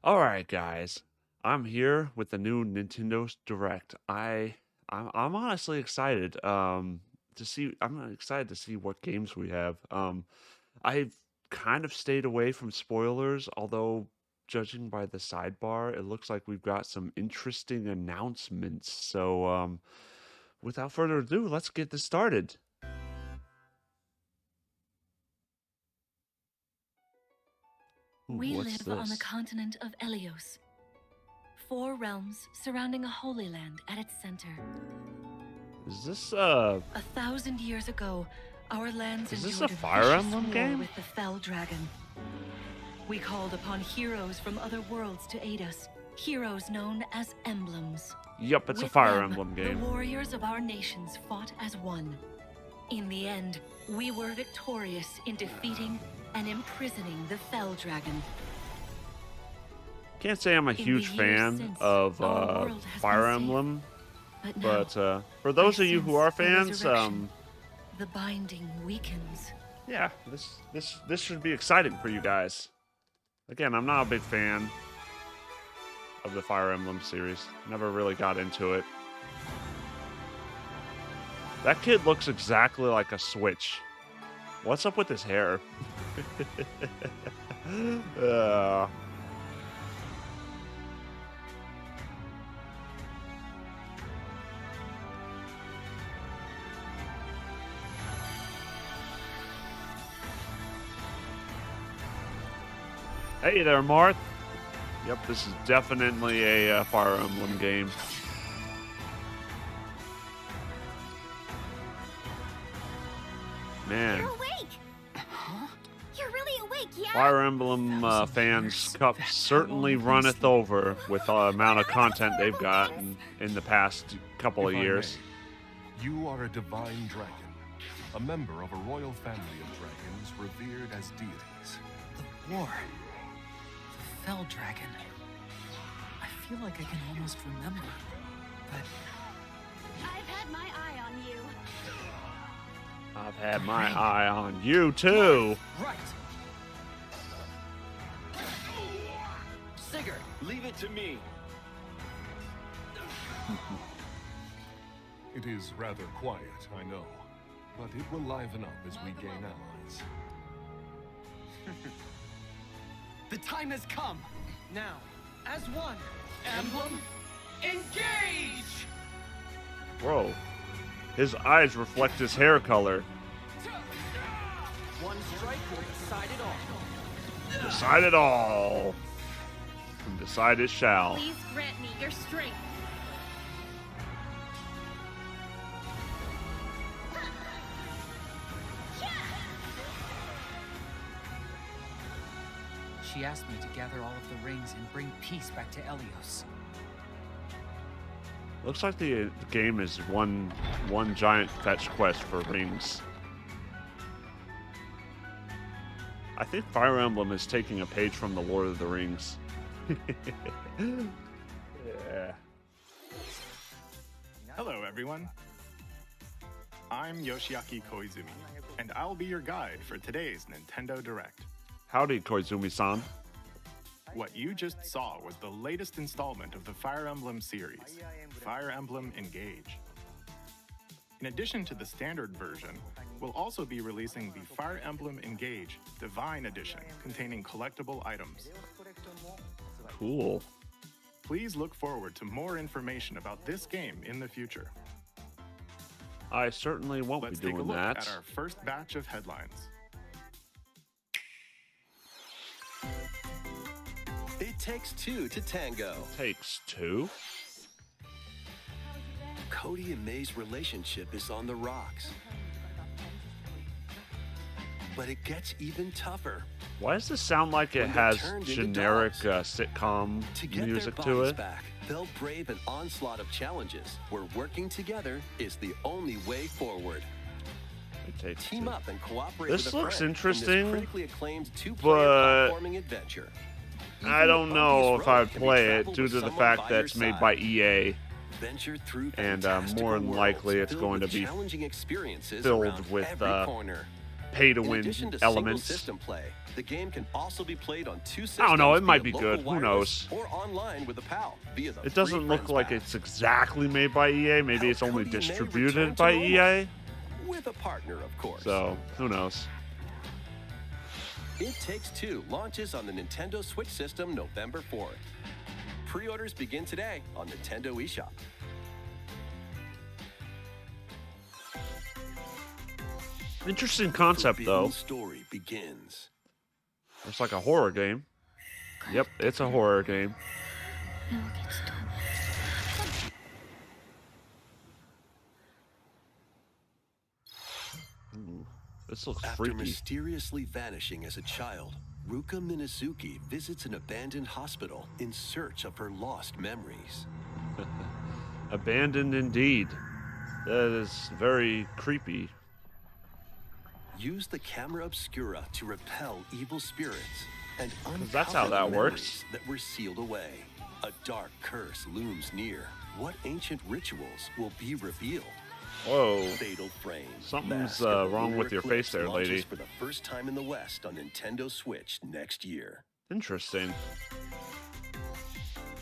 All right, guys. I'm here with the new Nintendo Direct. I'm honestly excited to see I'm excited to see what games we have. I've kind of stayed away from spoilers, although judging by the sidebar, it looks like we've got some interesting announcements. So, without further ado, let's get this started. Ooh, We what's live on the this? continent of Elios. 4 realms surrounding a holy land at its center. Is this 1,000 years ago, our lands is this endured a a Fire vicious Emblem war game? with the Fell Dragon. We called upon heroes from other worlds to aid us, heroes known as emblems. Yup, it's a With Fire them, Emblem the game. warriors of our nations fought as one. In the end, we were victorious in defeating and imprisoning the Fell Dragon. Can't say I'm a In the huge years fan since, of our world has Fire been safe. Emblem, But now, but for those I of you who sense are the fans, resurrection. The binding weakens. yeah, this should be exciting for you guys. Again, I'm not a big fan of the Fire Emblem series. Never really got into it. That kid looks exactly like a Switch. What's up with his hair? uh, Hey there, Marth. Yep, this is definitely a Fire Emblem game. Man, You're awake! You're really awake, yeah? Fire Emblem fans' cup certainly runneth over with the amount of content they've gotten in the past couple of If I years. may, you are a divine dragon, a member of a royal family of dragons revered as deities. The war. The Fell Dragon. I feel like I can almost remember, but I've had my eye on you. I've had my eye on you too. right. Sigurd, Leave it to me. It is rather quiet, I know, but it will liven up as we gain allies. the time has come. Now, as one, Emblem, engage! Bro, his eyes reflect his hair color. One strike will decide it all. Decide it all. And decide it shall. Please grant me your strength. She asked me to gather all of the rings and bring peace back to Elios. Looks like the game is one giant fetch quest for rings. I think Fire Emblem is taking a page from the Lord of the Rings. Yeah. Hello, everyone. I'm Yoshiaki Koizumi, and I'll be your guide for today's Nintendo Direct. Howdy, Koizumi-san. What you just saw was the latest installment of the Fire Emblem series, Fire Emblem Engage. In addition to the standard version, we'll also be releasing the Fire Emblem Engage Divine Edition, containing collectible items. Cool. Please look forward to more information about this game in the future. I certainly won't Let's be take a doing look that. at our first batch of headlines. It takes two to tango. Takes two? Cody and May's relationship is on the rocks. But it gets even tougher. Why does this sound like it When they're has turned into generic dolls. sitcom To get music their to bodies it? back, they'll brave an onslaught of challenges where working together is the only way forward. It takes Team two. up and cooperate This with a looks friend in interesting, this critically acclaimed two-player but platforming adventure. I Even don't the know bumpiest if I'd road can be play it traveled due with to the someone fact by that your it's made side. by EA Venture through and fantastical more than likely worlds it's filled going to with be challenging experiences filled around with every corner. pay to In win addition to elements. single system play, the game can also be played on 2 systems. I don't know, it might via be local good. Who wireless knows? Or online with a pal via the It free doesn't look Friends like pack. it's exactly made by EA. Maybe it's only Cody may return distributed to by normal. EA. With a partner, of course. So, who knows? It Takes Two launches on the Nintendo Switch system November 4th. Pre-orders begin today on Nintendo eShop. Interesting concept, though. Forbidden Story begins. It's like a horror game. Yep, it's a horror game. Ooh, this looks After freaky. mysteriously vanishing as a child, Ruka Minazuki visits an abandoned hospital in search of her lost memories. Abandoned indeed. That is very creepy. Use the camera obscura to repel evil spirits and uncover that's how that the works. memories that were sealed away. A dark curse looms near. What ancient rituals will be revealed? Whoa. Fatal Frame. Something's, Mask of the wrong Lunar with your Eclipse face there, launches lady. for the first time in the West on Nintendo Switch next year. Interesting.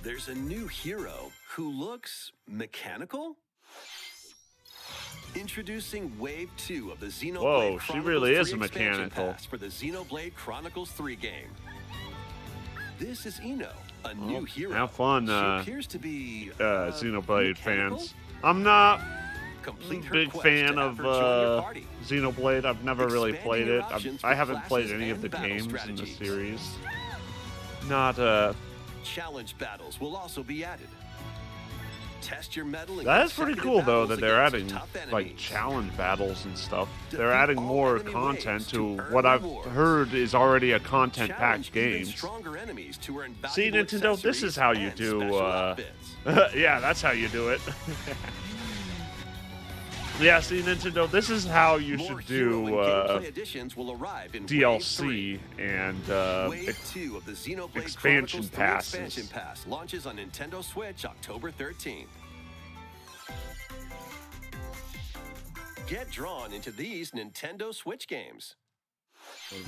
There's a new hero who looks mechanical? Introducing Wave 2 of the Xenoblade Whoa, she Chronicles really is 3 a expansion mechanical. pass for the Xenoblade Chronicles 3 game. This is Ino, a new hero. Have fun, She appears to be Xenoblade mechanical? fans. I'm not Complete a her big quest fan to of have her join your party. Xenoblade. I've never really Expanding played your it. options I for haven't played classes any of and the battle games in the strategies. series. Not Challenge battles will also be added. Test your mettle in That is pretty consecutive cool, though, battles that they're against adding tough like enemies. challenge battles and stuff. Defeat They're adding all more enemy content waves to to earn what I've rewards. heard is already a content-packed Challenge even game. stronger enemies to earn See, valuable Nintendo, this is accessories how you and do. special outfits. Yeah, that's how you do it. Yeah, see, Nintendo, this is how you More should hero and do gameplay additions will arrive in Wave 3. DLC and Wave 2 of the Xenoblade expansion Chronicles 3 passes. expansion pass launches on Nintendo Switch October 13th. Get drawn into these Nintendo Switch games.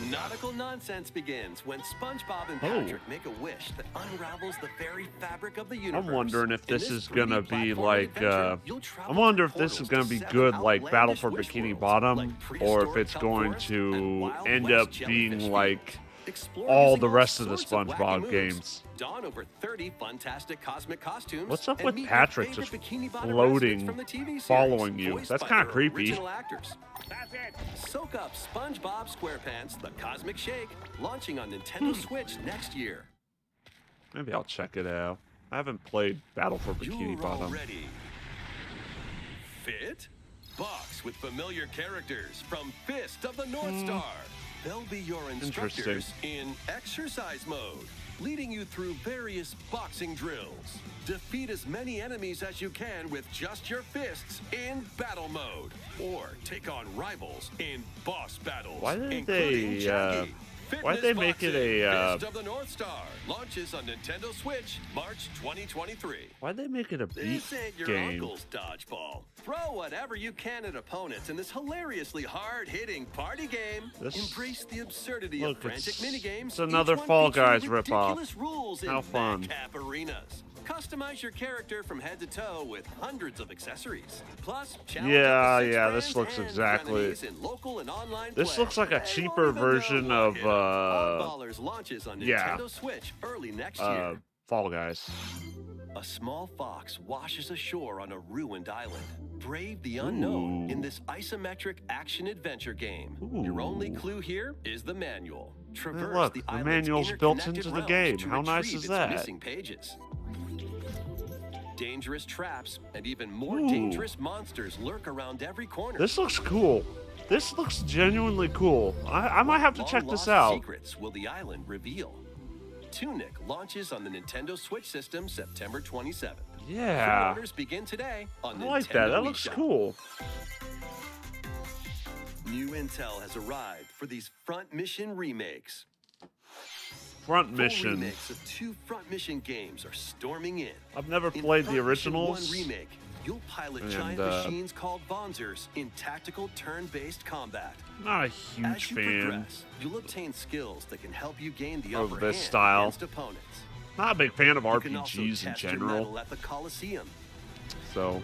Nautical nonsense begins when SpongeBob and Oh. Patrick make a wish that unravels the very fabric of the universe. I'm wondering if In this is 3D gonna be platforming like, adventure, you'll travel I wonder through if this is portals gonna to be 7 good like Battle outlandish for wish Bikini worlds, Bottom, like or if prehistoric it's going forests to and Wild end West up being jellyfish like fields. Explore all using the rest of the sorts wacky SpongeBob moves. games. Don over 30 fantastic cosmic costumes. What's up and with meet your Patrick favorite just Bikini Bottom floating, residents from the TV series, following you? voiced That's by kinda their creepy. original actors. Soak up SpongeBob SquarePants: The Cosmic Shake, launching on Nintendo Switch next year. Maybe I'll check it out. I haven't played Battle for Bikini You're Bottom. all ready. Fit? Box with familiar characters from Fist of the North Star. They'll be your instructors in exercise mode, leading you through various boxing drills. Defeat as many enemies as you can with just your fists in battle mode, or take on rivals in boss battles. Why did including they, Jackie. why'd they make it a, Fist of the North Star launches on Nintendo Switch March 2023. Why'd they make it a beat This ain't your game? uncle's dodgeball. Throw whatever you can at opponents in this hilariously hard-hitting party game. This- Embrace the absurdity Look, of frantic it's- minigames. it's another each one Fall featuring Guys ripoff. ridiculous rules How in fun. madcap arenas. Customize your character from head to toe with hundreds of accessories. Plus, challenge Yeah, up to 6 yeah, this friends looks and exactly- frenemies in local and online This play. looks like a They cheaper won't even know version what of, hit 'em. Oddballers launches on yeah. Nintendo Switch early next year. Fall Guys. A small fox washes ashore on a ruined island. Brave the unknown Ooh. in this isometric action-adventure game. Your only clue here is the manual. Traverse look, the the island's manual's built interconnected into the realms game. to How nice retrieve is its that? Missing pages. Dangerous traps and even more Ooh. dangerous monsters lurk around every corner. This looks cool. This looks genuinely cool. I might have to check this Long-lost out. Secrets will the island reveal. Tunic launches on the Nintendo Switch system September 27th. Yeah. Pre-orders begin today on I like that. Nintendo That looks eShop. cool. New intel has arrived for these Front Mission remakes. Front Full Mission. remakes of 2 Front Mission games are storming in. I've never In played the Front Mission originals. 1 remake, You'll pilot And, giant machines called Bonzers in tactical turn-based combat. Not a huge As you fan progress, you'll obtain skills that can help you gain the of upper this hand style. against opponents. Not a big fan of You can also RPGs in test your general. mettle at the Coliseum. So,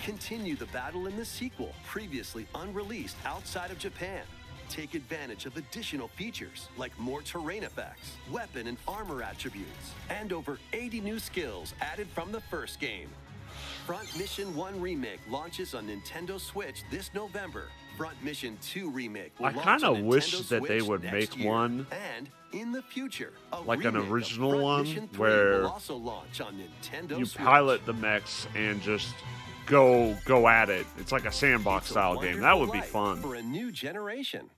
Continue the battle in the sequel, previously unreleased outside of Japan. Take advantage of additional features like more terrain effects, weapon and armor attributes, and over 80 new skills added from the first game. Front Mission 1 Remake launches on Nintendo Switch this November. Front Mission 2 Remake will I launch kind on of wish Nintendo that they Switch would next make year. one And in the future, a like an remake of original Front one Mission 3 where will also launch on Nintendo you Switch. pilot the mechs and just go at it. It's like a sandbox It's a style game. That wonderful would be life fun. for a new generation.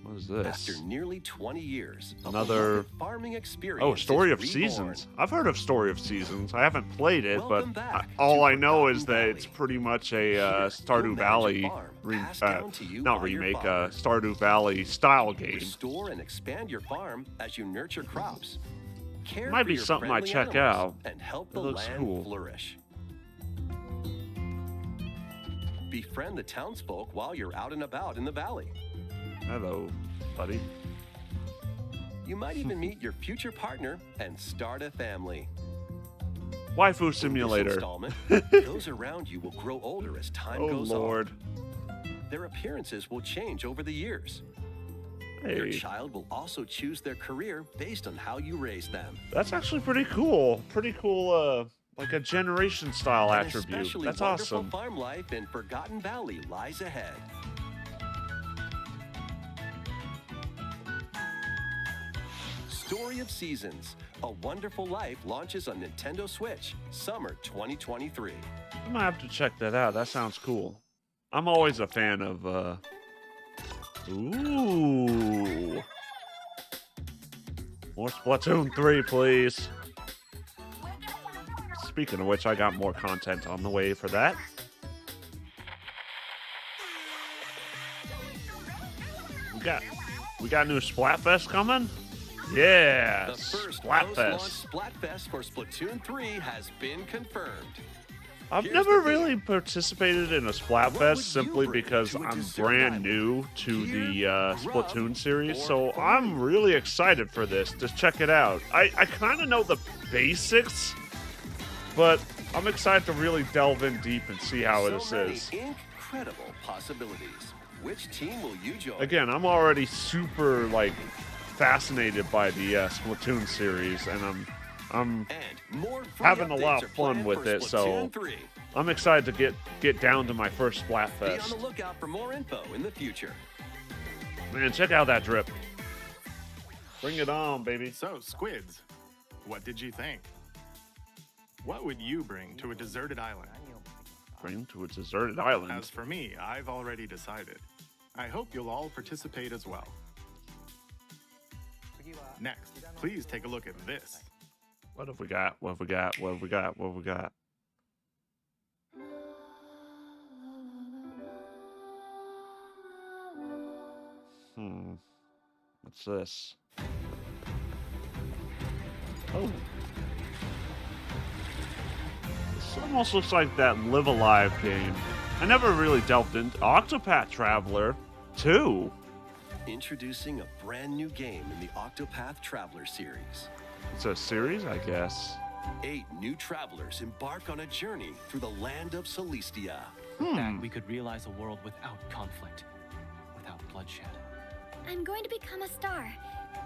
What is this? After nearly 20 years, a Another- beloved farming experience. Oh, Story is of reborn. Seasons. I've heard of Story of Seasons. I haven't played it, Welcome but back all to I know Forgotten is that it's Valley. pretty much a Here, Stardew you'll Valley, manage a farm passed down to you not by your remake, father. Stardew Valley style game. Restore and expand your farm as you nurture crops. Care Might for be your something I friendly check animals, out. and help It the looks land cool. flourish. Befriend the townsfolk while you're out and about in the valley. Hello, buddy. You might even meet your future partner and start a family. Waifu In this Simulator. installment, those around you will grow older as time Oh goes Lord. on. Their appearances will change over the years. Your Hey, child will also choose their career based on how you raise them. that's actually pretty cool. Pretty cool, like a generation style An attribute. especially That's wonderful awesome. farm life in Forgotten Valley lies ahead. Story of Seasons, A Wonderful Life launches on Nintendo Switch, summer 2023. I might have to check that out. That sounds cool. I'm always a fan of, Ooh. More Splatoon 3, please. Speaking of which, I got more content on the way for that. We got new Splatfest coming? Yeah, The first post-launch Splatfest. Splatfest for Splatoon 3 has been confirmed. I've Here's never the thing. really participated in a What Splatfest would you simply bring because to a I'm dessert brand island? new to the Gear, Splatoon grub, series, or so fun? I'm really excited for this. Just check it out. I kind of know the basics, but I'm excited to really delve in deep and see how So this many is. incredible possibilities. Which team will you join? Again, I'm already super like fascinated by the Splatoon series, and I'm And more free having a lot updates of are fun planned with for it, so Splatoon 3. I'm excited to get down to my first Be on Splatfest. the lookout for more info in the future. Man, check out that drip. Bring it on, baby. So, Squids, what did you think? What would you bring to a deserted island? Bring to a deserted island. As for me, I've already decided. I hope you'll all participate as well. Next, please take a look at this. What have we got? What have we got? What have we got? What have we got? What's this? Oh. This almost looks like that Live Alive game. I never really delved into Octopath Traveler 2. Introducing a brand new game in the Octopath Traveler series. It's a series, I guess. 8 new travelers embark on a journey through the land of Celestia. That we could realize a world without conflict, without bloodshed. I'm going to become a star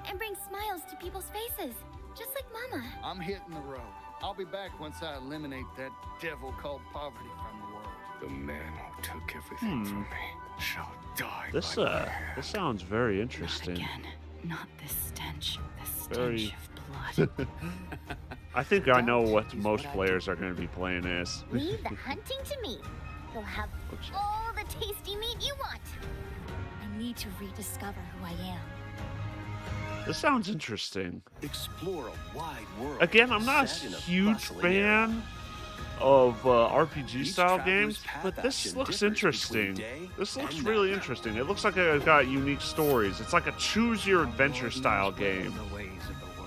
and bring smiles to people's faces, just like Mama. I'm hitting the road. I'll be back once I eliminate that devil called poverty from the world. The man who took everything from me shall die. This by my hand. this sounds very Not interesting. again. Not this stench. The Very- stench of blood. I think I know what most players are going to be playing as. Leave the hunting to me. You'll have Oops. all the tasty meat you want. I need to rediscover who I am. This sounds interesting. Explore a wide world. Again, I'm not set a in a huge bustling fan of RPG Each style traveler's games, path but this action looks differs interesting. between day This looks and really night. interesting. It looks like it's got unique stories. It's like a choose your adventure style game.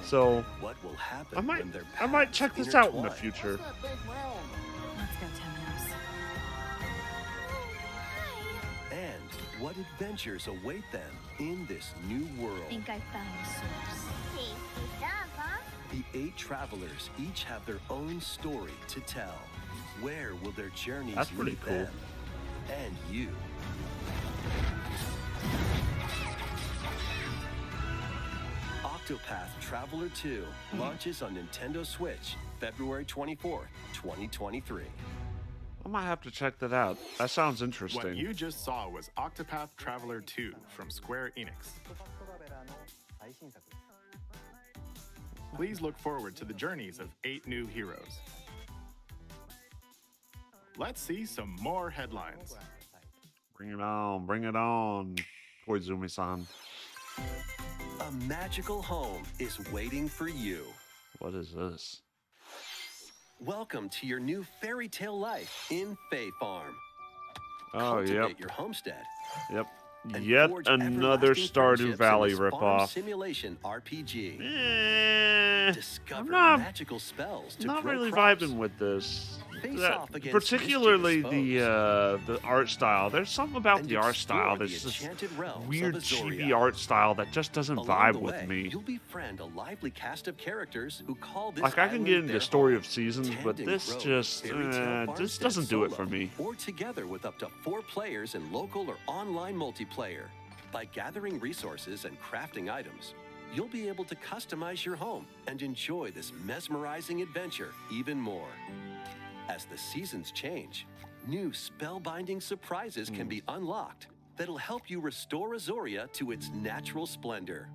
So What will happen I might when their I might paths check this out in the intertwine? future. What's that big realm? Let's go, Temenos. And what adventures await them in this new world? I think I found the source. Tasty stuff, huh? The 8 travelers each have their own story to tell. Where will their journeys That's pretty lead cool. them and you? Octopath Traveler 2 launches on Nintendo Switch February 24th, 2023. I might have to check that out. That sounds What interesting. you just saw was Octopath Traveler 2 from Square Enix. Please look forward to the journeys of 8 new heroes. Let's see some more headlines. Bring it on, Koizumi-san. A magical home is waiting for you. What is this? Welcome to your new fairy tale life in Fae Farm. Oh, Cultivate yep, your homestead. yep. And Yet forge another everlasting Stardew friendships in Valley this farm ripoff. simulation RPG. Discover I'm not, magical spells to not grow really crops. vibing with this. Face That- off against particularly mischievous the art style. There's something about and the art explore style the that's just enchanted realms of weird, Azoria. chibi art style that just doesn't Along vibe the with way, me. You'll befriend a lively cast of characters who call this Like, I can island get into their Story home. of Seasons, but Tend and this grow just fairy tale this farmstead doesn't do it solo for me. Or together with up to 4 players in local or online multiplayer. By gathering resources and crafting items, you'll be able to customize your home and enjoy this mesmerizing adventure even more. As the seasons change, new spellbinding surprises can be unlocked that'll help you restore Azoria to its natural splendor.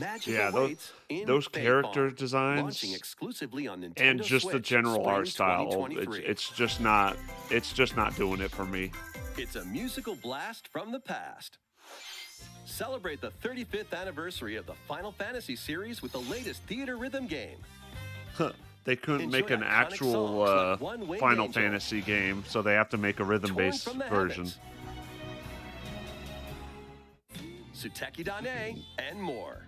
Magic Yeah, awaits in those Fae character Farm, designs launching exclusively on Nintendo and just the Switch, general spring art style, 2023. it's just not doing it for me. It's a musical blast from the past. Celebrate the 35th anniversary of the Final Fantasy series with the latest theater rhythm game. They couldn't Enjoy make an iconic actual songs like One Winged Final Angel, Fantasy game, so they have to make a rhythm-based Torn from the version. Heavens, Suteki Dane, and more.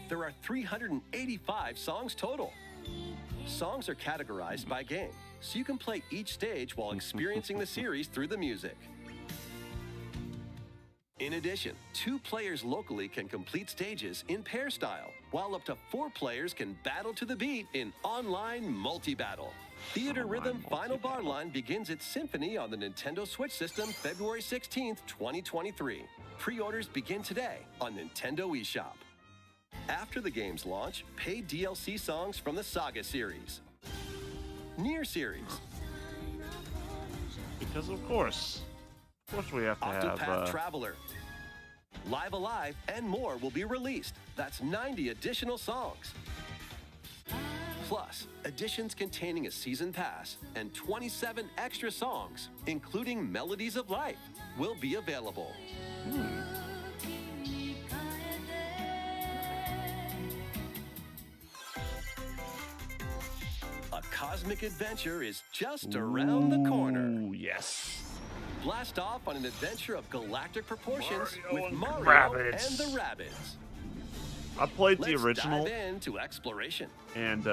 There are 385 songs total. Songs are categorized by game, so you can play each stage while experiencing the series through the music. In addition, 2 players locally can complete stages in pair style, while up to 4 players can battle to the beat in online multi-battle. Theater Online Rhythm Final Bar multi-battle. Line begins its symphony on the Nintendo Switch system February 16th, 2023. Pre-orders begin today on Nintendo eShop. After the game's launch, paid DLC songs from the Saga series, Nier series, Because of course we have to Octopath have. Traveler, Live Alive, and more will be released. That's 90 additional songs. Plus, editions containing a season pass and 27 extra songs, including Melodies of Life, will be available. A cosmic adventure is just around the corner. Ooh, yes. Blast off on an adventure of galactic proportions Mario with and Mario Rabbids. and the Rabbids. I played the Let's original, dive into exploration. and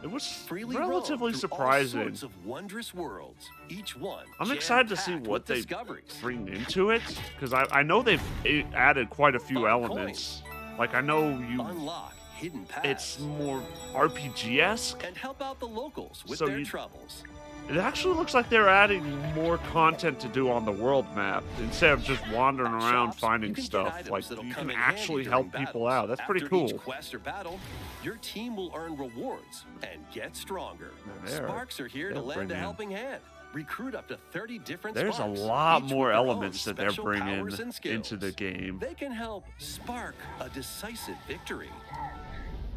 it was Freely relatively roam through all surprising. sorts of wondrous worlds, each one I'm excited to see jam-packed what with they discoveries. bring into it, because I know they've added quite a few Fun elements. Like, I know Unlock hidden paths it's more RPG-esque. and help out the locals with So their you- troubles. It actually looks like they're adding more content to do on the world map instead of just wandering At around shops, finding you can get stuff. items Like, that'll you come can in handy actually during help people battles. out. That's pretty After cool. each quest or battle, your team will earn rewards and get stronger. There. Sparks are here to They'll lend bring a in- helping hand. Recruit up to 30 different There's a Sparks, lot each more with their own elements that they're special bringing powers and into the skills. game. They can help spark a decisive victory.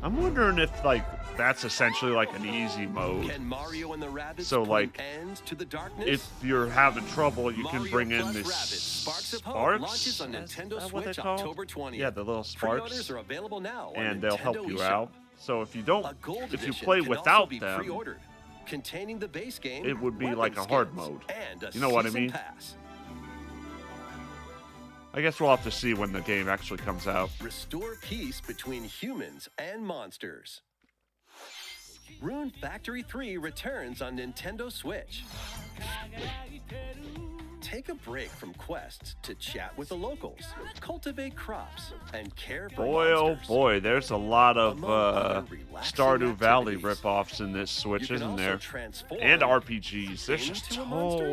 I'm wondering if, like, that's essentially like an easy mode. Can Mario and the Rabbids So, put like, an end to the darkness? If you're having trouble, you can Mario bring in plus this Rabbids Sparks of Hope sparks. launches on Is Nintendo that what they're Switch called? October 20th. Yeah, the little Pre-orders sparks, are available now on and they'll help Nintendo you eShop. out. So if you don't, A gold if you edition play can also without be them, pre-ordered, containing the base game, it would be weapon like a hard skins, mode. and a You know what I season mean? pass. I guess we'll have to see when the game actually comes out. Restore peace between humans and monsters. Rune Factory 3 returns on Nintendo Switch. Take a break from quests to chat with the locals, cultivate crops, and care for monsters. Oh boy, there's a lot of Among other relaxing Stardew Valley activities, ripoffs in this Switch, you can isn't also there? transform And RPGs. There's just into a monster.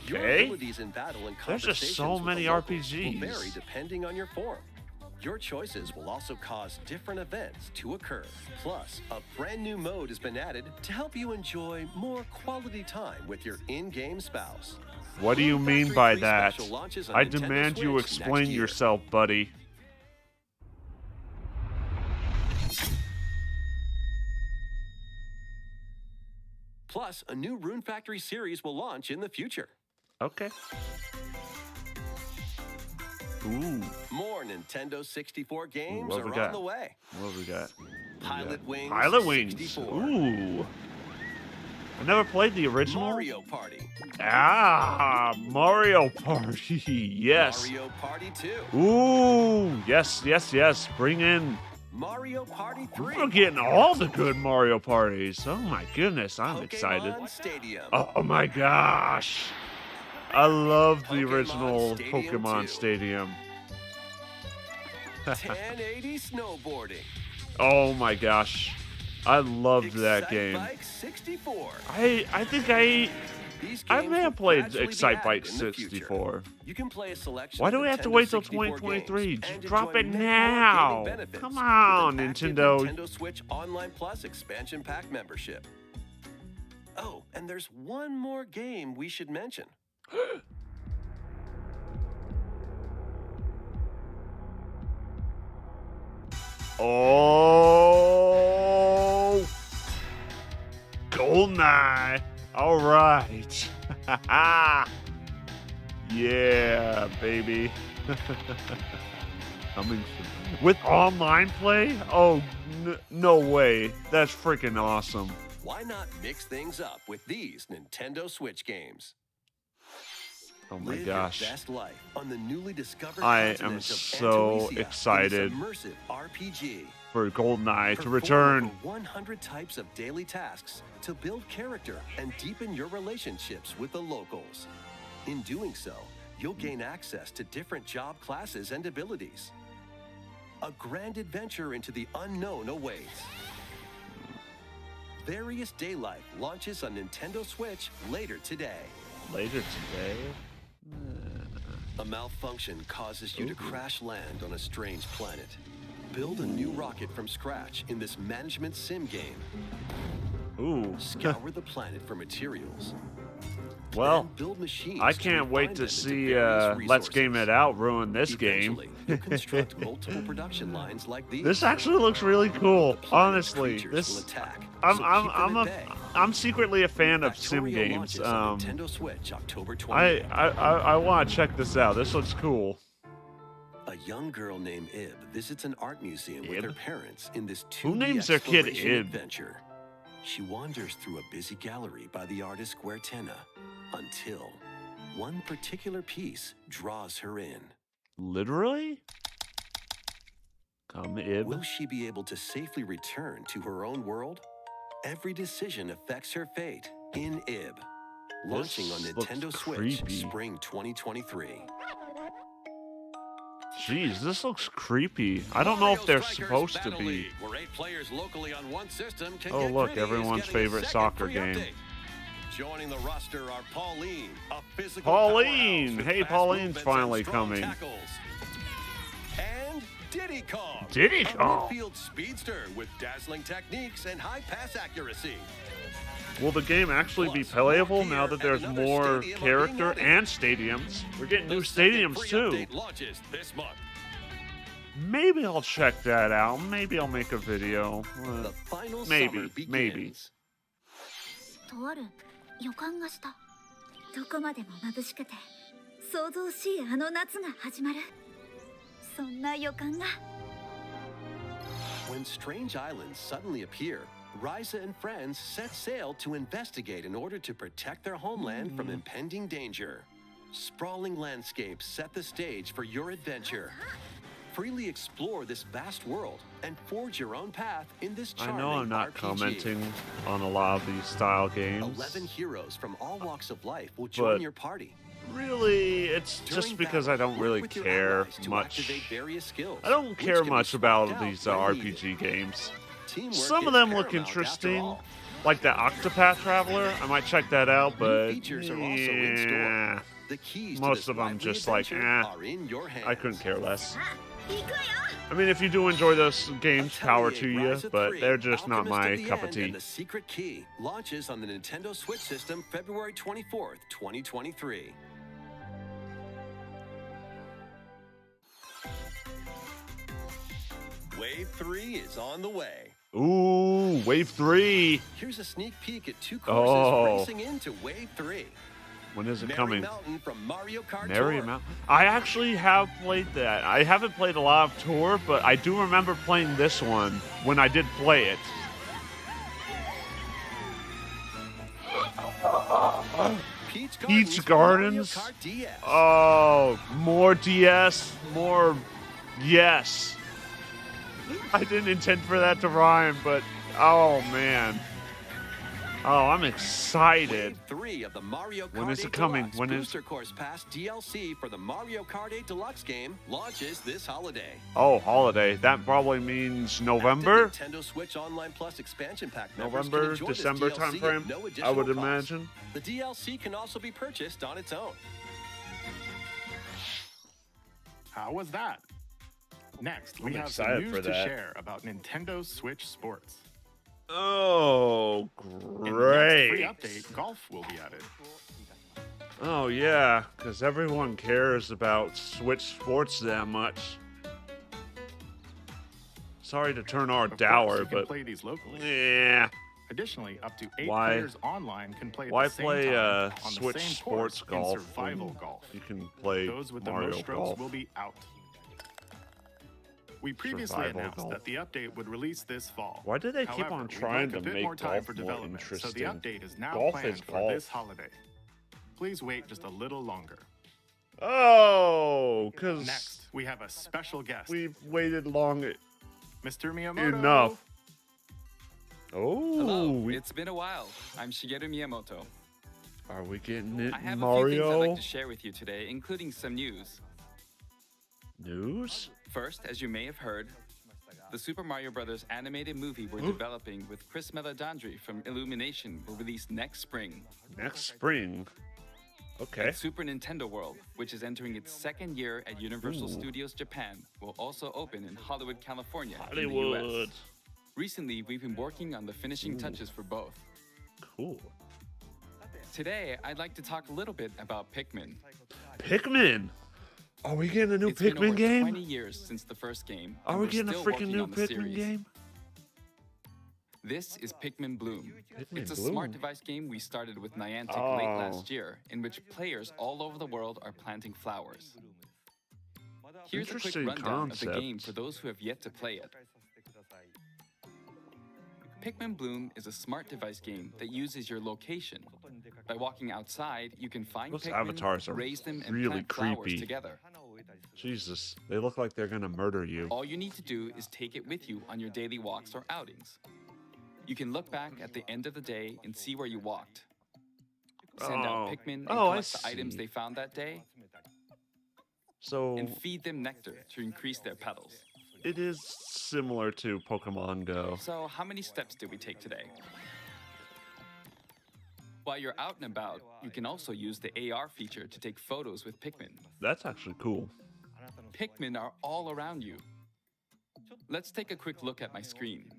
Your okay. abilities in battle and There's just so conversations with many the locals RPGs. will vary depending on your form. Your choices will also cause different events to occur. Plus, a brand new mode has been added to help you enjoy more quality time with your in-game spouse. What do you Rune mean Factory by 3 that? special launches on I Nintendo demand you Switch explain next year. yourself, buddy. Plus, a new Rune Factory series will launch in the future. Okay. Ooh. More Nintendo 64 games what we are got? on the way. What have we got? Pilot Wings Pilot Wings. 64. Ooh. I never played the original. Mario Party. Mario Party. Yes. Mario Party 2. Ooh. Yes, yes, yes. Bring in. Mario Party 3. We're getting all the good Mario parties. Oh my goodness, I'm Pokemon excited. Stadium. Oh my gosh. I love the Pokemon original Stadium Pokemon 2. Stadium. 1080 snowboarding. Oh my gosh. I loved that Excite game. Bike 64. I think I These may games have will played gradually be Excite added Bike in the future. 64. You can play a selection Why of do we have to Nintendo wait till 64 2023? games Just and drop enjoy it many more now. gaming benefits Come with on, an active Nintendo. Nintendo Switch Online Plus expansion pack membership. Oh, and there's one more game we should mention. Oh, GoldenEye. All right. Yeah, baby. Coming soon. With online play? Oh, no way. That's freaking awesome. Why not mix things up with these Nintendo Switch games? Oh my Live gosh. your best life on the newly discovered I continent am of so Andalusia excited in this immersive RPG. For GoldenEye to Perform return. over 100 types of daily tasks to build character and deepen your relationships with the locals. In doing so, you'll gain access to different job classes and abilities. A grand adventure into the unknown awaits. Various Day Life launches on Nintendo Switch later today. Later today? A malfunction causes you to crash land on a strange planet. Build a new rocket from scratch in this management sim game. Ooh. Scour the planet for materials. Well, Then build machines I to can't wait refine to them into see various Let's Game It resources. Out ruin this game. Eventually, you'll construct multiple production lines like these. This actually looks really cool. The planet's honestly, creatures this will attack, I'm so I'm keep them I'm at a bay. I'm secretly a fan of sim Factorio games. launches on Nintendo Switch October 20th. I want to check this out. This looks cool. A young girl named Ib visits an art museum with Ib? her parents in this 2D Who names their kid exploration Ib? adventure. She wanders through a busy gallery by the artist Guertena until one particular piece draws her in. Literally? Come, Ib. Will she be able to safely return to her own world? Every decision affects her fate in Ib. Launching on This looks Nintendo Switch creepy. spring 2023. Jeez, this looks creepy. I don't know if they're supposed to be. Where 8 players locally on one system can Oh, get look, gritty, is everyone's getting a favorite second soccer free game. update. Joining the roster are Pauline, a physical Pauline! powerhouse with Hey, fast Pauline's movements finally and strong coming. tackles. And Diddy Kong, Diddy a Kong. midfield speedster with dazzling techniques and high pass accuracy. Will the game actually be Plus, playable more now gear that there's and another more stadium are character being added. and stadiums? We're getting new The second stadiums free too. update launches this month. Maybe I'll check that out. Maybe I'll make a video. The final Maybe, summer begins. maybe. とある予感がした。どこまでも眩しくて想像しいあの夏が始まる。そんな予感が。When strange islands suddenly appear, Ryza and friends set sail to investigate in order to protect their homeland from impending danger. Sprawling landscapes set the stage for your adventure. Freely explore this vast world and forge your own path in this I charming know I'm not RPG. commenting on a lot of these style games. 11 heroes from all walks of life will join But your party. really, it's During just because I battle, don't work really with your care allies to much. activate various skills, I don't which care can be much swapped about out these when RPG needed. games. Teamwork Some of is them look paramount after interesting, all. like the Octopath Traveler. I might check that out, New but features are also in store. yeah, The keys to most this of them lively just like, adventure are in your hands. I couldn't care less. 行くわよ I mean, if you do enjoy those games, power to you, Rise of but 3, they're just not Alchemist my of the cup of End tea. And the Secret Key launches on the Nintendo Switch system February 24th, 2023. Wave 3 is on the way. Ooh, Wave 3. Here's a sneak peek at two courses racing into Wave 3. When is it Merry coming? Mountain from Mario Kart Merry Tour. Mountain. I actually have played that. I haven't played a lot of Tour, but I do remember playing this one when I did play it. Peach Gardens? Mario Kart DS. Oh, more DS, more yes. I didn't intend for that to rhyme, but oh man. Oh, I'm excited. Wave 3 of the Mario Kart When is 8 it coming? Deluxe When is- Booster Course Pass DLC for the Mario Kart 8 Deluxe game launches this holiday. Oh, holiday. That probably means November? Active Nintendo Switch Online Plus expansion pack members can November, enjoy this December DLC at timeframe, no I additional would cost. imagine. The DLC can also be purchased on its own. How was that? Next, we I'm have some excited news for to that. share about Nintendo Switch Sports. Oh, In the next free great. update, golf will be added. Oh, yeah, because everyone cares about Switch Sports that much. Sorry to turn our Of course, dour, you can but play these locally. yeah. Additionally, up to 8 Why- players online can play at Why the same play time on Switch the same Sports course in Golf survival when golf. you can play Those with the Mario most strokes Golf? will be out. We previously Survival announced golf. that the update would release this fall. Why do they keep However, on we'd trying like a to bit make more time golf for more development, so the interesting? update is now Golf planned is for golf. this holiday. Please wait just a little longer. Oh, because Next, we have a special guest, we've waited long Mr. Miyamoto. enough. Oh, Hello, it's been a while. I'm Shigeru Miyamoto. are we getting it, I have a few things I'd Mario? like to share with you today, including some news. News? First, as you may have heard, the Super Mario Bros. Animated movie we're developing with Chris Meledandri from Illumination will release next spring. Next spring. Okay. And Super Nintendo World, which is entering its second year at Universal Studios Japan, will also open in Hollywood, California, in the Hollywood. US. Recently, we've been working on the finishing touches for both. Cool. Today, I'd like to talk a little bit about Pikmin. Pikmin. Are we getting a new It's been Pikmin over game? 20 years since the first game. Are and we we're getting a still freaking working new on the Pikmin series. game? This is Pikmin Bloom. Pikmin It's a Bloom. smart device game we started with Niantic late Oh. last year, in which players all over the world are planting flowers. Here's a quick Interesting rundown of the game concept. for those who have yet to play it. Pikmin Bloom is a smart device game that uses your location. By walking outside, you can find Those Pikmin, avatars are raise them, and really plant flowers creepy. together. Jesus, they look like they're gonna murder you. All you need to do is take it with you on your daily walks or outings. You can look back at the end of the day and see where you walked. Send out Oh. Pikmin and Oh, I collect the items see. they found that day, So and feed them nectar to increase their petals. it is similar to Pokemon Go. So, how many steps did we take today? While you're out and about, you can also use the AR feature to take photos with Pikmin. That's actually cool. Pikmin are all around you. Let's take a quick look at my screen.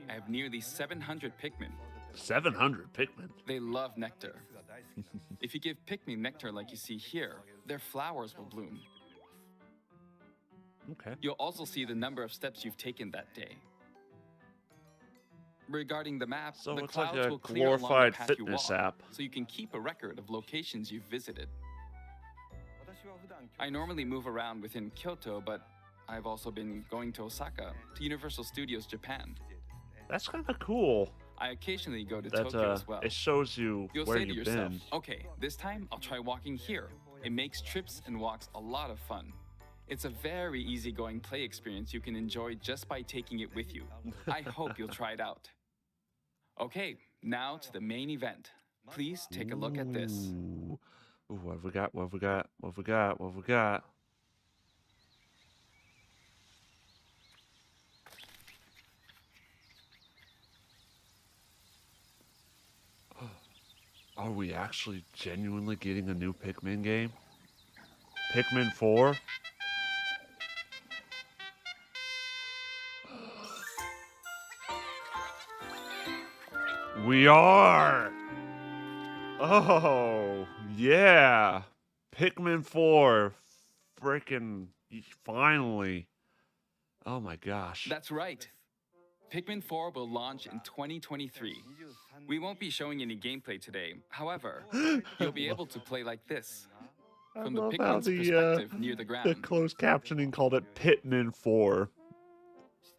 I have nearly 700 Pikmin. 700 Pikmin. They love nectar. If you give Pikmin nectar like you see here, their flowers will bloom. Okay. You'll also see the number of steps you've taken that day. Regarding the map, So the it's like clouds a will clear along the glorified path you fitness walk, app. so you can keep a record of locations you've visited. I normally move around within Kyoto, but I've also been going to Osaka, to Universal Studios Japan. That's kind of cool. I occasionally go to That Tokyo as well. it shows you You'll where say to you've yourself, been. okay, this time I'll try walking here. It makes trips and walks a lot of fun. It's a very easygoing play experience you can enjoy just by taking it with you. I hope you'll try it out. Okay, now to the main event. Please take a look at this. Ooh. Ooh, what have we got? What have we got? What have we got? What have we got? Are we actually genuinely getting a new Pikmin game? Pikmin 4? We are! Oh, yeah. Pikmin 4. Freaking finally. Oh my gosh. That's right. Pikmin 4 will launch in 2023. We won't be showing any gameplay today. However, you'll be able to play like this. From the Pikmin's perspective near the the ground. closed captioning called it Pitman 4.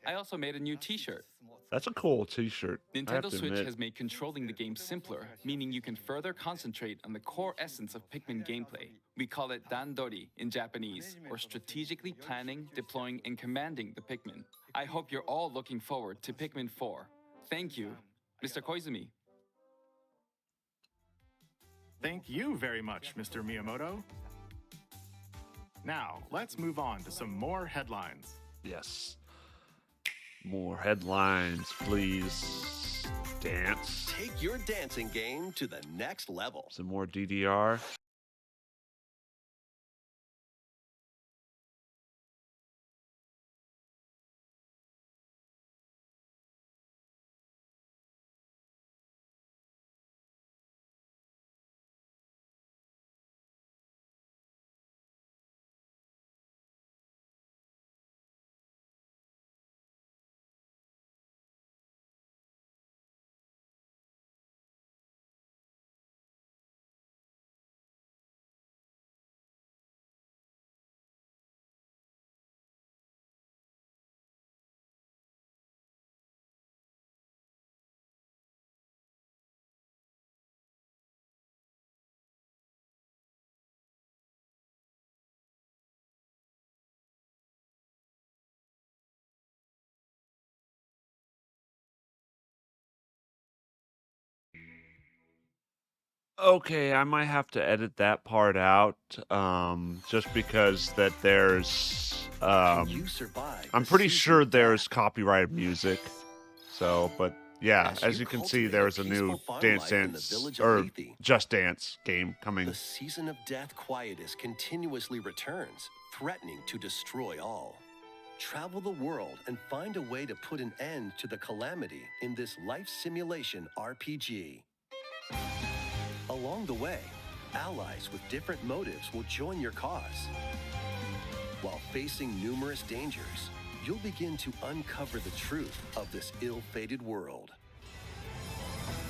I also made a new t-shirt. That's a cool t-shirt. I have Nintendo to Switch admit. has made controlling the game simpler, meaning you can further concentrate on the core essence of Pikmin gameplay. We call it Dandori in Japanese, or strategically planning, deploying, and commanding the Pikmin. I hope you're all looking forward to Pikmin 4. Thank you, Mr. Koizumi. Thank you very much, Mr. Miyamoto. Now, let's move on to some more headlines. Yes. More headlines, please. Dance. Take your dancing game to the next level. Some more DDR. Okay, I might have to edit that part out, just because that there's, Can you survive I'm the pretty season sure of there's death? copyrighted music. So, but yeah, as you can see, cultivate there's a new peaceful farm Dance life in the Dance village of or Lethe, Just Dance game coming. the season of death quietus continuously returns, threatening to destroy all. Travel the world and find a way to put an end to the calamity in this life simulation RPG. Along the way, allies with different motives will join your cause. While facing numerous dangers, you'll begin to uncover the truth of this ill-fated world.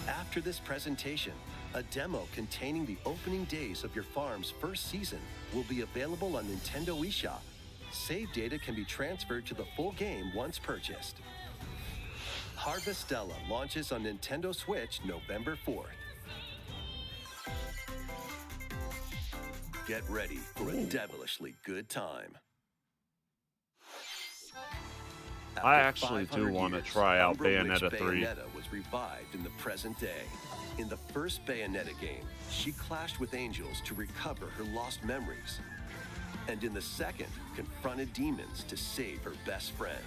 After this presentation, a demo containing the opening days of your farm's first season will be available on Nintendo eShop. Save data can be transferred to the full game once purchased. Harvestella launches on Nintendo Switch November 4th. Get ready for a devilishly good time. I After actually do 500 want to years, try out Umbra Witch Bayonetta 3. Bayonetta was revived in the present day. In the first Bayonetta game, she clashed with angels to recover her lost memories. And in the second, confronted demons to save her best friend.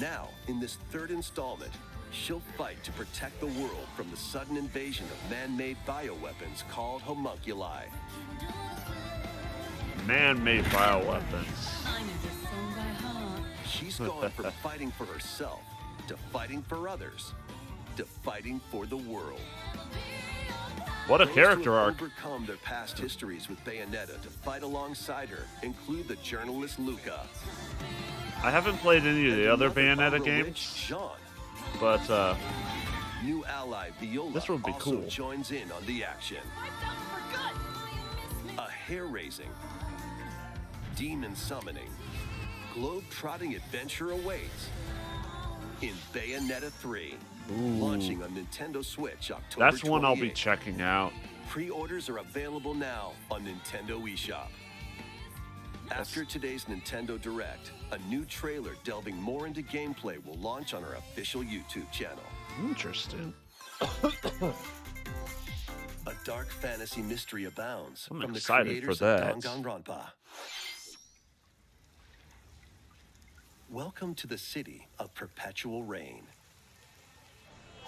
Now, in this third installment, she'll fight to protect the world from the sudden invasion of man-made bioweapons called homunculi. Man-made bioweapons. She's gone from fighting for herself to fighting for others to fighting for the world. What a Those character who have arc. overcome their past histories with Bayonetta to fight alongside her include the journalist Luca. I haven't played any of and the other another Bayonetta Umbra games, Witch, Jean. but New ally Viola this would be also cool. joins in on the action. A hair-raising, demon summoning, globe-trotting adventure awaits. in Bayonetta 3, Ooh. launching on Nintendo Switch October 28th. That's one I'll be checking out. Pre-orders are available now on Nintendo eShop. After today's Nintendo Direct, a new trailer delving more into gameplay will launch on our official YouTube channel. Interesting. A dark fantasy mystery abounds I'm from the excited creators for that. of Danganronpa. Welcome to the city of perpetual rain.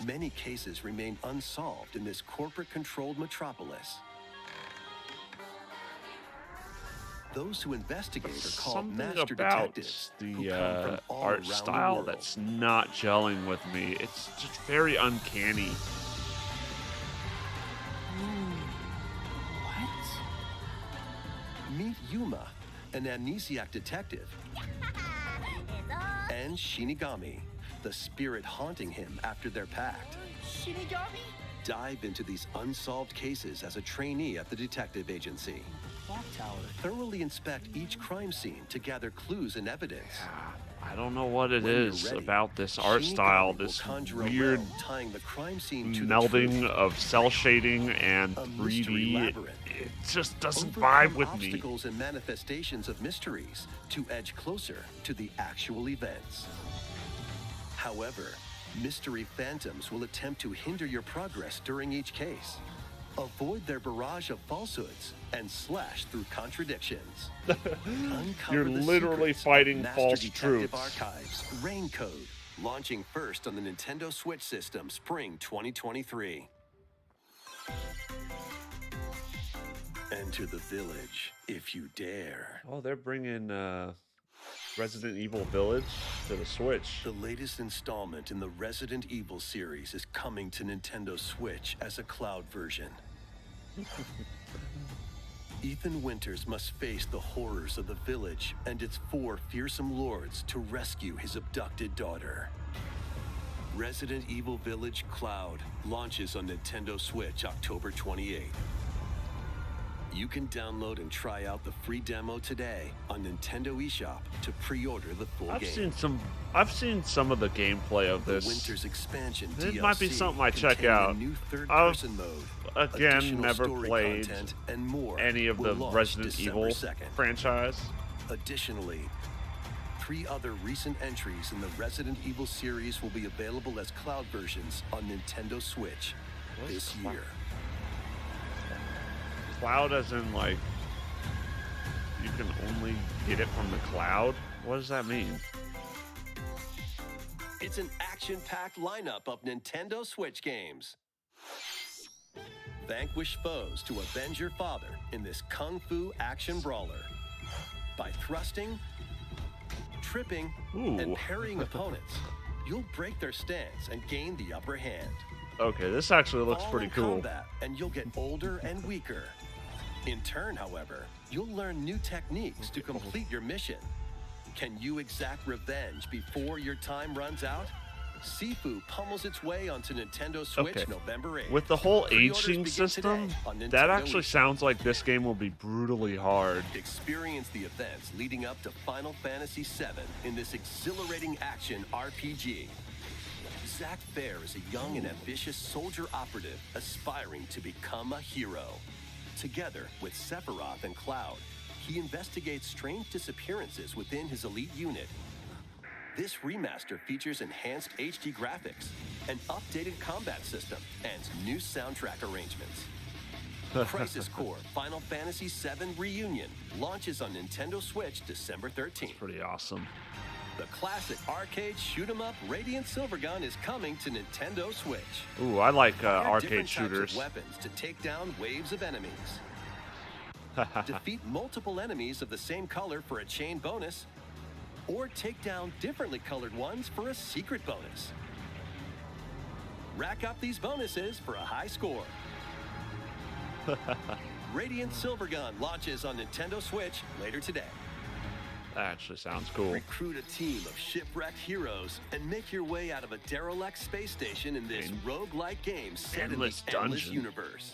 Many cases remain unsolved in this corporate-controlled metropolis. Those who investigate are called Something master about detectives who come the from all art around the style world. that's not gelling with me. It's just very uncanny. What? Meet Yuma, an amnesiac detective, and Shinigami, the spirit haunting him after their pact. Shinigami? Dive into these unsolved cases as a trainee at the detective agency. Clock tower. Thoroughly inspect each crime scene to gather clues and evidence. I don't know what it When you're is ready, about this art Shinigami style, will this conjure a weird realm tying the crime scene to the melding truth. of cell shading and A mystery 3D. labyrinth. It just doesn't Overcome vibe with me. obstacles and manifestations of mysteries to edge closer to the actual events. However, mystery phantoms will attempt to hinder your progress during each case. Avoid their barrage of falsehoods and slash through contradictions. Uncover You're the literally secrets of fighting Master false Detective truths. Archives Rain Code, launching first on the Nintendo Switch system spring 2023. Enter the village if you dare. Oh, they're bringing Resident Evil Village to the Switch. The latest installment in the Resident Evil series is coming to Nintendo Switch as a cloud version. Ethan Winters must face the horrors of the village and its 4 fearsome lords to rescue his abducted daughter. Resident Evil Village Cloud launches on Nintendo Switch October 28th. You can download and try out the free demo today on Nintendo eShop to pre-order the full I've game. seen some of the gameplay of The this. Winter's Expansion It DLC might be something I check containing a out. new I've third-person mode, again additional never story played content, and more any of will the launch Resident December Evil 2nd. franchise. Additionally, 3 other recent entries in the Resident Evil series will be available as cloud versions on Nintendo Switch this year. Cloud as in like you can only get it from the cloud? What does that mean? It's an action-packed lineup of Nintendo Switch games. Vanquish foes to avenge your father in this kung fu action brawler by thrusting, tripping, and Ooh. parrying opponents. You'll break their stance and gain the upper hand. Okay, this actually looks Fall pretty in cool. combat, and you'll get older and weaker. In turn, however, you'll learn new techniques to complete your mission. Can you exact revenge before your time runs out? Sifu pummels its way onto Nintendo Switch Okay. November 8th. With the whole Pre-orders aging begin system, today on that Nintendo actually eShop. sounds like this game will be brutally hard. Experience the events leading up to Final Fantasy VII in this exhilarating action RPG. Zack Fair is a young and ambitious soldier operative aspiring to become a hero. Together with Sephiroth and Cloud, he investigates strange disappearances within his elite unit. This remaster features enhanced HD graphics, an updated combat system, and new soundtrack arrangements. Crisis Core Final Fantasy VII Reunion launches on Nintendo Switch December 13th. Pretty awesome. The classic arcade shoot-'em-up Radiant Silvergun is coming to Nintendo Switch. Ooh, I like Fire arcade different types of shooters. weapons to take down waves of enemies. Defeat multiple enemies of the same color for a chain bonus, or take down differently colored ones for a secret bonus. Rack up these bonuses for a high score. Radiant Silvergun launches on Nintendo Switch later today. That actually sounds cool. Recruit a team of shipwrecked heroes and make your way out of a derelict space station in this roguelike game set in the Endless endless dungeon. universe.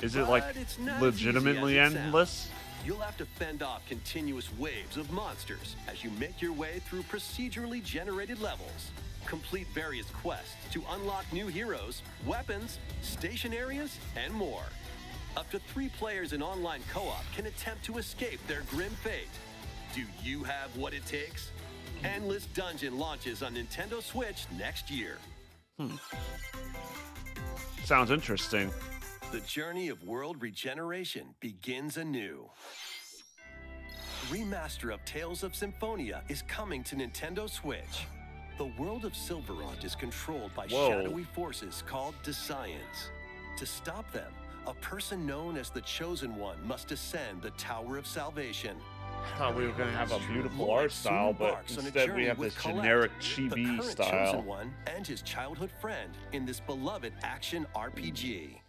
Is it like But it's not as easy legitimately as it endless? You'll have to fend off continuous waves of monsters as you make your way through procedurally generated levels. Complete various quests to unlock new heroes, weapons, station areas, and more. Up to 3 players in online co-op can attempt to escape their grim fate. Do you have what it takes? Endless Dungeon launches on Nintendo Switch next year. Sounds interesting. The journey of world regeneration begins anew. Remaster of Tales of Symphonia is coming to Nintendo Switch. The world of Silverant is controlled by shadowy forces called Descience. To stop them, a person known as the Chosen One must ascend the Tower of Salvation. I thought we were going to have a beautiful art style, but instead we have this generic chibi style. The Chosen One and his childhood friend in this beloved action RPG.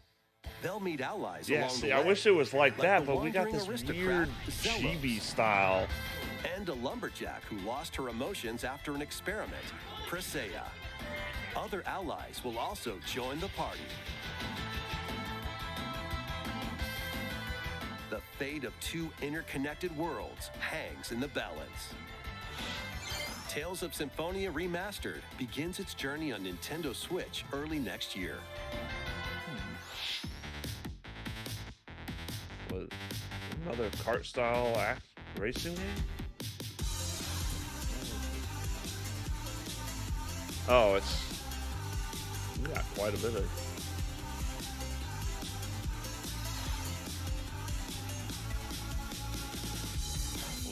They'll meet allies along the way. I wish it was like that, the but we got this weird chibi style. And a lumberjack who lost her emotions after an experiment, Presea. Other allies will also join the party. The fate of 2 interconnected worlds hangs in the balance. Tales of Symphonia Remastered begins its journey on Nintendo Switch early next year. What, another kart style racing game? Oh, we got quite a bit of.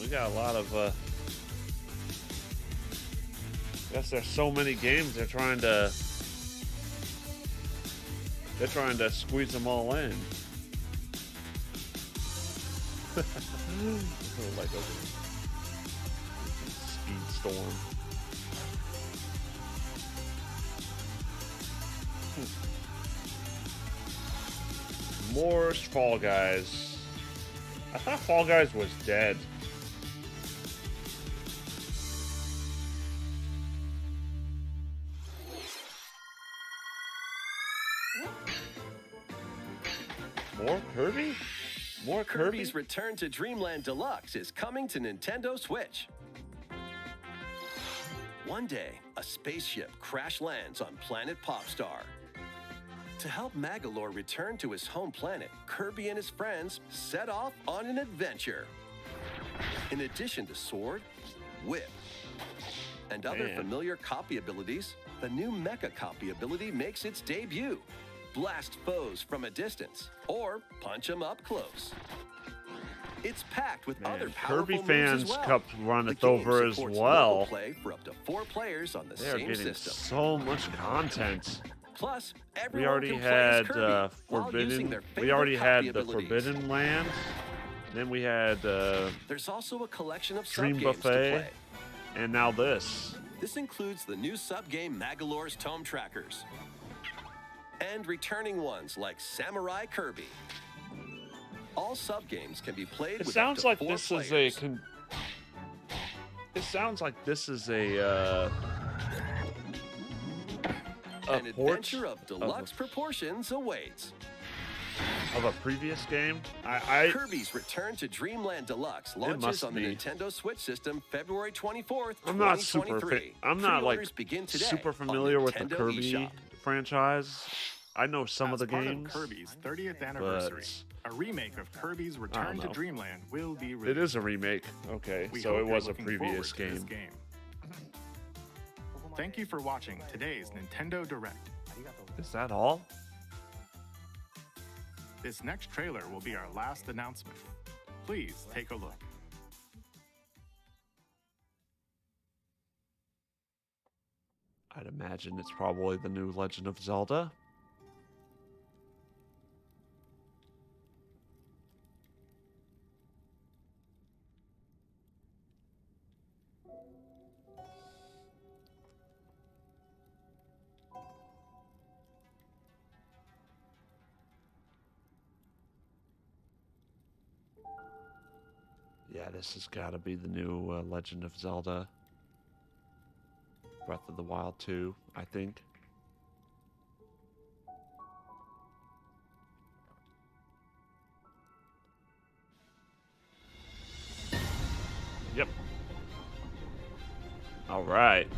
We got a lot of. I guess there's so many games they're trying to squeeze them all in. Like a speed storm. More Fall Guys. I thought Fall Guys was dead. More Kirby? More Kirby? Kirby's Return to Dreamland Deluxe is coming to Nintendo Switch. One day, a spaceship crash lands on planet Popstar. To help Magolor return to his home planet, Kirby and his friends set off on an adventure. In addition to Sword, Whip, and other familiar copy abilities, the new Mecha copy ability makes its debut. Blast foes from a distance, or punch them up close. It's packed with other powerful Kirby moves fans as well. kept running The game over as supports well. local play for up to 4 players on the They're same getting system. so much content. Plus, We everyone already can play as had Kirby while using Forbidden. their We favorite already had copy the abilities. Forbidden Land. Then we had There's also a collection of Dream sub-games to Buffet, play. and now this. This includes the new sub-game Magolor's Tome Trackers. And returning ones like Samurai Kirby. All sub-games can be played It with sounds up to like 4 this players. is a. It sounds like this is a An port adventure of deluxe proportions awaits. of a previous game. Kirby's Return to Dreamland Deluxe launches must on the be. Nintendo Switch system February 24th, I'm not super. 2023. I'm not like Pre-orders begin today super on familiar with the Nintendo Kirby eShop. franchise. I know some of the As part games. of Kirby's 30th anniversary, a remake of Kirby's Return to know. Dreamland will be It released. is a remake. Okay, We so hope it you're was a looking previous forward to this game. Thank you for watching today's Nintendo Direct. Is that all? This next trailer will be our last announcement. Please take a look. I'd imagine it's probably the new Legend of Zelda. Yeah, this has got to be the new Legend of Zelda. Breath of the Wild 2, I think. Yep. All right.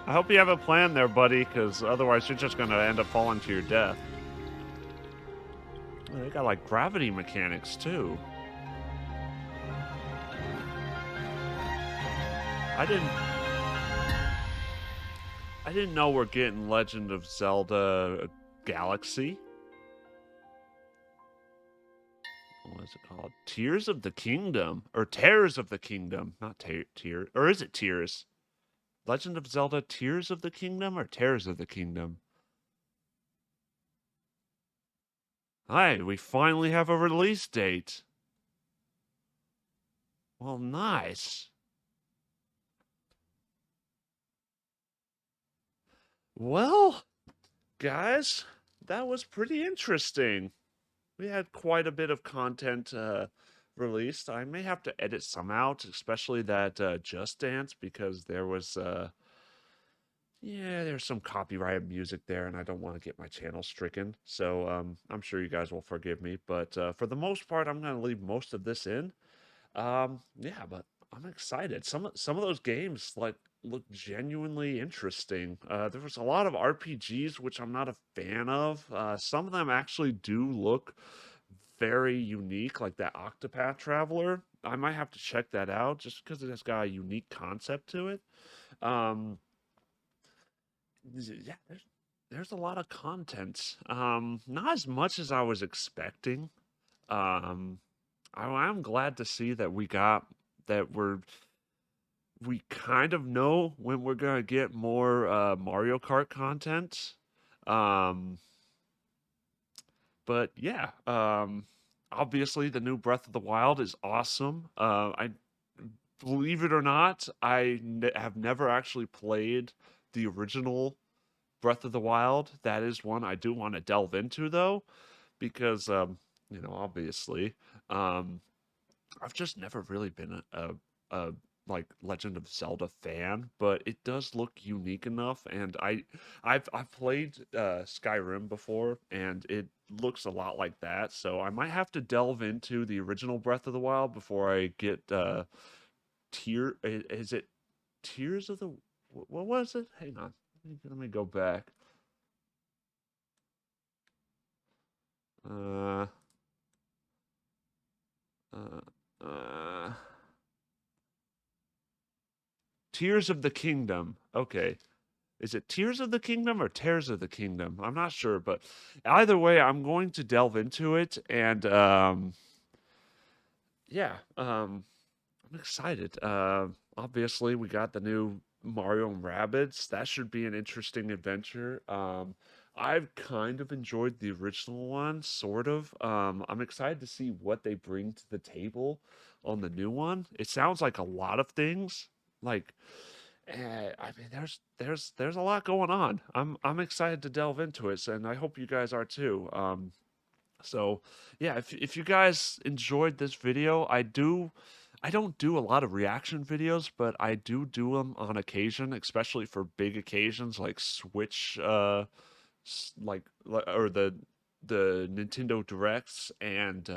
I hope you have a plan there, buddy, because otherwise you're just going to end up falling to your death. Oh, they got, like, gravity mechanics, too. I didn't know we're getting Legend of Zelda Galaxy. What is it called? Tears of the Kingdom. Or Tears of the Kingdom. Not Tears. Or is it Tears? Legend of Zelda Tears of the Kingdom or Tears of the Kingdom? Hi, we finally have a release date. Well, nice. Well, guys, that was pretty interesting. We had quite a bit of content released. I may have to edit some out, especially that Just Dance, because there was yeah, there's some copyrighted music there, and I don't want to get my channel stricken. So I'm sure you guys will forgive me. But for the most part, I'm going to leave most of this in. Yeah, but I'm excited. Some of those games look genuinely interesting. There was a lot of RPGs which I'm not a fan of. Some of them actually do look very unique, like that Octopath Traveler. I might have to check that out just because it has got a unique concept to it. Um, yeah, there's a lot of content. Not as much as I was expecting. Um, I'm glad to see that we kind of know when we're gonna get more Mario Kart content. Um, but yeah, obviously the new Breath of the Wild is awesome. I believe it or not, have never actually played the original Breath of the Wild. That is one I do want to delve into though, because obviously, um, I've just never really been a like Legend of Zelda fan, but it does look unique enough, and I've played Skyrim before, and it looks a lot like that. So I might have to delve into the original Breath of the Wild before I get Is it Tears of the? What was it? Hang on, let me go back. Uh, uh, uh. Tears of the Kingdom. Okay. Is it Tears of the Kingdom or Tears of the Kingdom? I'm not sure, but either way, I'm going to delve into it, and yeah, I'm excited. Obviously, we got the new Mario and Rabbids. That should be an interesting adventure. I've kind of enjoyed the original one, sort of. I'm excited to see what they bring to the table on the new one. It sounds like a lot of things. Like, I mean, there's a lot going on. I'm excited to delve into it, and I hope you guys are too. So yeah, if you guys enjoyed this video, I don't do a lot of reaction videos, but I do them on occasion, especially for big occasions like Switch, or the Nintendo Directs and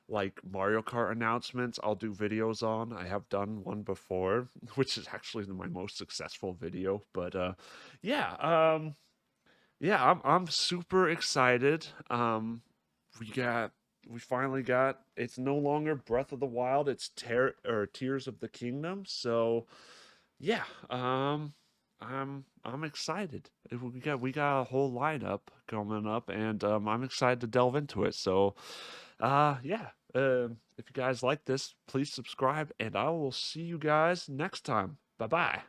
like Mario Kart announcements. I'll do videos on. I have done one before, which is actually my most successful video. But yeah, yeah, I'm super excited. We got we finally got it's no longer Breath of the Wild, it's Tears of the Kingdom. So yeah, I'm excited. We got a whole lineup coming up, and I'm excited to delve into it. So yeah, if you guys like this, please subscribe, and I will see you guys next time. Bye bye.